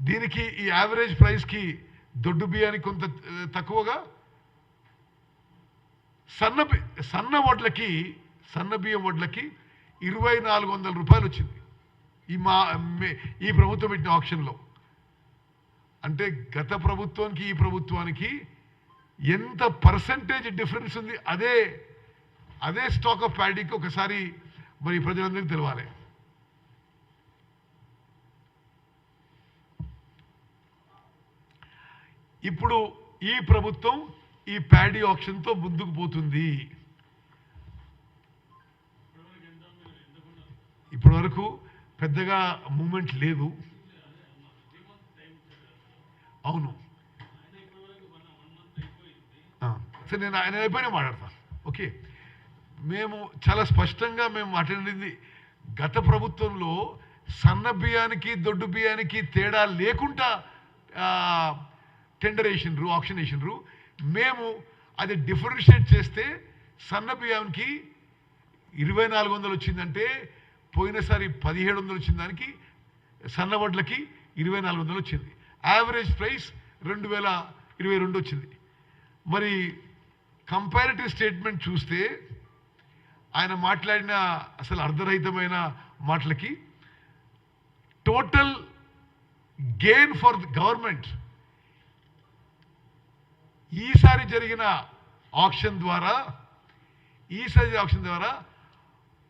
దీనికి ఈ యావరేజ్ ప్రైస్కి దొడ్డు బియ్యానికి కొంత తక్కువగా, సన్న బియ్యం వడ్లకి 2400 రూపాయలు వచ్చింది ఈ ప్రభుత్వం పెట్టిన ఆప్షన్లో. అంటే గత ప్రభుత్వానికి ఈ ప్రభుత్వానికి ఎంత పర్సంటేజ్ డిఫరెన్స్ ఉంది. అదే స్టాక్ ఆఫ్ ప్యాడీకి ఒకసారి మరి ప్రజలందరికీ తెలవాలి. ఇప్పుడు ఈ ప్రభుత్వం ఈ ప్యాడీ ఆప్షన్తో ముందుకు పోతుంది. ఇప్పటి వరకు పెద్దగా మూమెంట్ లేదు. అవును, సరే నేను అయిపోయినా మాట్లాడతాను. ఓకే, మేము చాలా స్పష్టంగా మాట్లాడింది గత ప్రభుత్వంలో సన్న బియ్యానికి దొడ్డు బియ్యానికి తేడా లేకుండా టెండర్ వేసినారు, ఆప్షన్ వేసినారు. మేము అది డిఫరెన్షియేట్ చేస్తే సన్న బియ్యానికి 2400 వచ్చిందంటే పోయినసారి 1700 వచ్చిన దానికి సన్న వడ్లకి 2400 వచ్చింది. యావరేజ్ ప్రైస్ 2022 వచ్చింది. మరి కంపారిటివ్ స్టేట్మెంట్ చూస్తే ఆయన మాట్లాడిన అసలు అర్ధరహితమైన మాటలకి టోటల్ గెయిన్ ఫర్ గవర్నమెంట్ ఈసారి జరిగిన ఆప్షన్ ద్వారా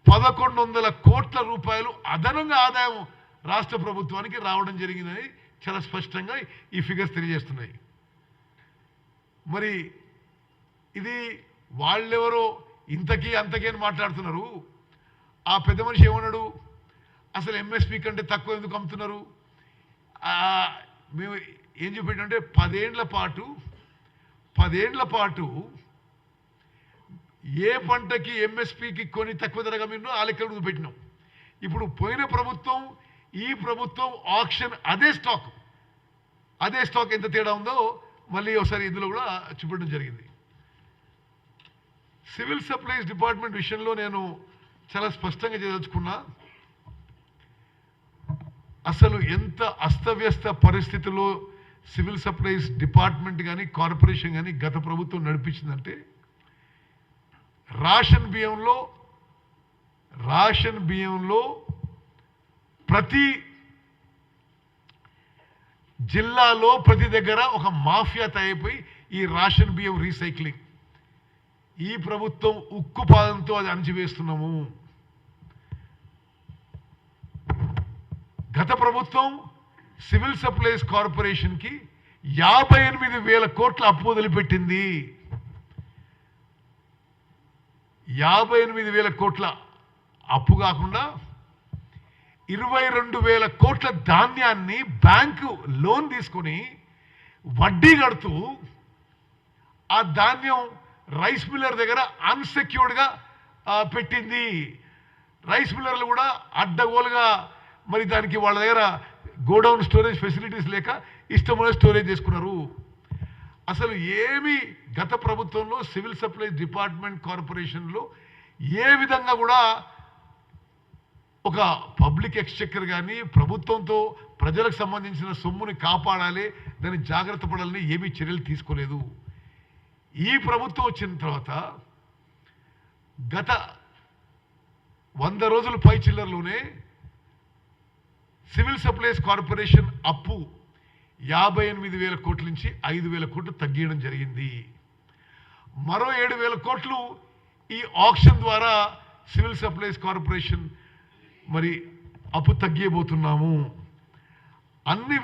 1100 కోట్ల రూపాయలు అదనంగా ఆదాయం రాష్ట్ర ప్రభుత్వానికి రావడం జరిగిందని చాలా స్పష్టంగా ఈ ఫిగర్స్ తెలియజేస్తున్నాయి. మరి ఇది వాళ్ళెవరో ఇంతకీ అంతకీ అని మాట్లాడుతున్నారు. ఆ పెద్ద మనిషి ఏమన్నాడు, అసలు ఎంఎస్పీ కంటే తక్కువ ఎందుకు అమ్ముతున్నారు? మేము ఏం చూపెట్టంటే 10 ఏళ్ల పాటు ఏ పంటకి ఎంఎస్పీకి కొని తక్కువ ధరగా మీరు ఆ లెక్క చూపెట్టినాం. ఇప్పుడు పోయిన ప్రభుత్వం ఈ ప్రభుత్వం ఆక్షన్ అదే స్టాక్ ఎంత తేడా ఉందో మళ్ళీ ఒకసారి ఇందులో కూడా చూపెట్టడం జరిగింది. సివిల్ సప్లైస్ డిపార్ట్మెంట్ విషయంలో నేను చాలా స్పష్టంగా చేయదలుచుకున్నా. అసలు ఎంత అస్తవ్యస్త పరిస్థితుల్లో సివిల్ సప్లైస్ డిపార్ట్మెంట్ కానీ కార్పొరేషన్ కానీ గత ప్రభుత్వం నడిపించిందంటే రేషన్ బియ్యంలో ప్రతి జిల్లాలో ప్రతి దగ్గర ఒక మాఫియా తయారైపోయి ఈ రేషన్ బియ్యం రీసైక్లింగ్ ఈ ప్రభుత్వం ఉక్కు పాదంతో అది అణచివేస్తున్నాము. గత ప్రభుత్వం సివిల్ సప్లైస్ కార్పొరేషన్కి 58,000 కోట్ల అప్పు వదిలిపెట్టింది. 58,000 కోట్ల అప్పు కాకుండా 22,000 కోట్ల ధాన్యాన్ని బ్యాంకు లోన్ తీసుకొని వడ్డీ కడుతూ ఆ ధాన్యం రైస్ మిల్లర్ దగ్గర అన్సెక్యూర్డ్గా పెట్టింది. రైస్ మిల్లర్లు కూడా అడ్డగోలుగా మరి దానికి వాళ్ళ దగ్గర గోడౌన్ స్టోరేజ్ ఫెసిలిటీస్ లేక ఇష్టమైన స్టోరేజ్ చేసుకున్నారు. అసలు ఏమి గత ప్రభుత్వంలో సివిల్ సప్లైస్ డిపార్ట్మెంట్ కార్పొరేషన్లో ఏ విధంగా కూడా ఒక పబ్లిక్ ఎక్స్చెక్కర్ కానీ ప్రభుత్వంతో ప్రజలకు సంబంధించిన సొమ్ముని కాపాడాలి, దాన్ని జాగ్రత్త పడాలని ఏమీ చర్యలు తీసుకోలేదు. ఈ ప్రభుత్వం వచ్చిన తర్వాత గత 100 రోజుల పై చిల్లర్లోనే సివిల్ సప్లైస్ కార్పొరేషన్ అప్పు 58,000 కోట్ల నుంచి 5,000 కోట్లు తగ్గించడం జరిగింది. మరో 7,000 కోట్లు ఈ ఆక్షన్ ద్వారా సివిల్ సప్లైస్ కార్పొరేషన్ మరి అప్పు తగ్గిపోతున్నాము. అన్ని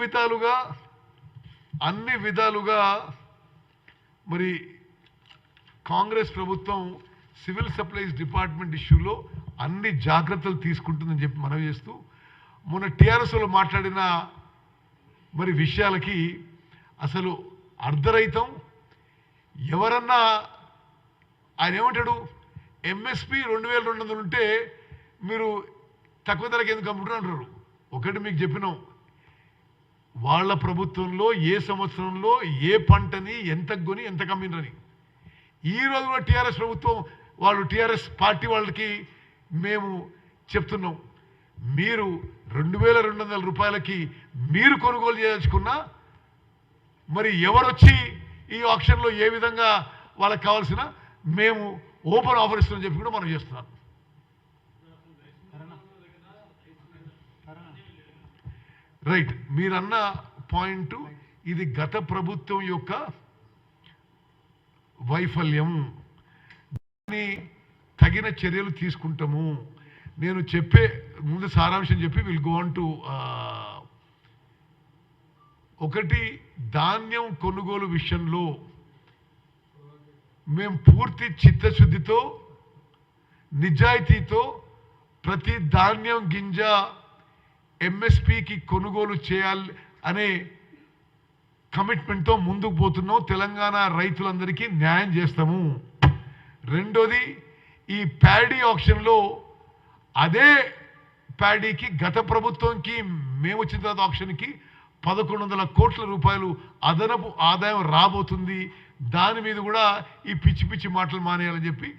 విధాలుగా మరి కాంగ్రెస్ ప్రభుత్వం సివిల్ సప్లైస్ డిపార్ట్మెంట్ ఇష్యూలో అన్ని జాగ్రత్తలు తీసుకుంటుందని చెప్పి మనవి చేస్తూ మొన్న టీఆర్ఎస్లో మాట్లాడిన మరి విషయాలకి అసలు అర్ధరహితం. ఎవరన్నా ఆయన ఏమంటాడు, ఎంఎస్పి 2,200 ఉంటే మీరు తక్కువ ధరకి ఎందుకు అమ్ముకుంటారు అంటారు. ఒకటి మీకు చెప్పినాం, వాళ్ళ ప్రభుత్వంలో ఏ సంవత్సరంలో ఏ పంటని ఎంత కొని ఎంత కమ్మినరని. ఈరోజు కూడా టీఆర్ఎస్ ప్రభుత్వం టీఆర్ఎస్ పార్టీ వాళ్ళకి మేము చెప్తున్నాం, మీరు 2200 రూపాయలకి మీరు కొనుగోలు చేయదలుచుకున్నా మరి ఎవరొచ్చి ఈ ఆక్షన్లో ఏ విధంగా వాళ్ళకి కావాల్సిన మేము ఓపెన్ ఆఫర్ ఇస్తామని చెప్పి కూడా మనం చేస్తున్నాం. రైట్, మీరన్న పాయింట్ ఇది గత ప్రభుత్వం యొక్క వైఫల్యం, దాన్ని తగిన చర్యలు తీసుకుంటాము. నేను చెప్పే ముందు సారాంశం చెప్పి విల్ గో ఆన్ టు ఒకటి, ధాన్యం కొనుగోలు విషయంలో మేము పూర్తి చిత్తశుద్ధితో నిజాయితీతో ప్రతి ధాన్యం గింజ ఎంఎస్పికి కొనుగోలు చేయాలి అనే కమిట్మెంట్తో ముందుకు పోతున్నాం. తెలంగాణ రైతులందరికీ న్యాయం చేస్తాము. రెండోది, ఈ ప్యాడీ ఆక్షన్లో అదే ప్యాడీకి గత ప్రభుత్వంకి మేము వచ్చిన తర్వాత ఆక్షన్కి 1100 కోట్ల రూపాయలు అదనపు ఆదాయం రాబోతుంది. దాని మీద కూడా ఈ పిచ్చి పిచ్చి మాటలు మానేయాలని చెప్పి